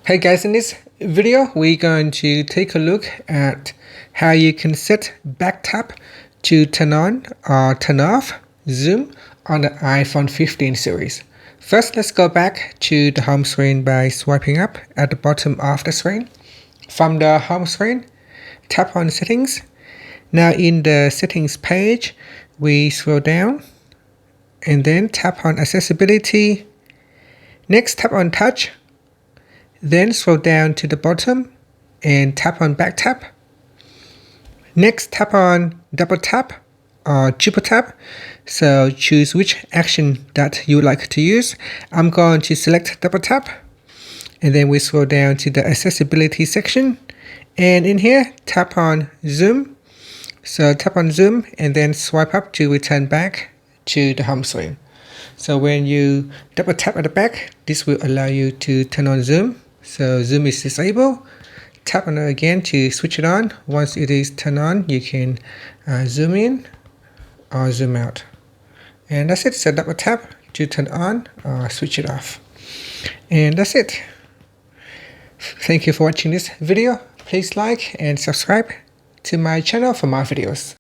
Hey guys, in this video we're going to take a look at how you can set back tap to turn on or turn off zoom on the iPhone 15 series. First, let's go back to the home screen by swiping up at the bottom of the screen. From the home screen, tap on settings. Now in the settings page, we scroll down and then tap on accessibility. Next, tap on touch. Then scroll down to the bottom and tap on back tap. Next, tap on double tap or triple tap. So choose which action that you would like to use. I'm going to select double tap. And then we scroll down to the accessibility section. And in here, tap on zoom. So tap on zoom and then swipe up to return back to the home screen. So when you double tap at the back, this will allow you to turn on zoom. So zoom is disabled. Tap on it again to switch it on. Once it is turned on, you can zoom in or zoom out. And that's it. So double tap to turn on or switch it off. And that's it. Thank you for watching this video. Please like and subscribe to my channel for more videos.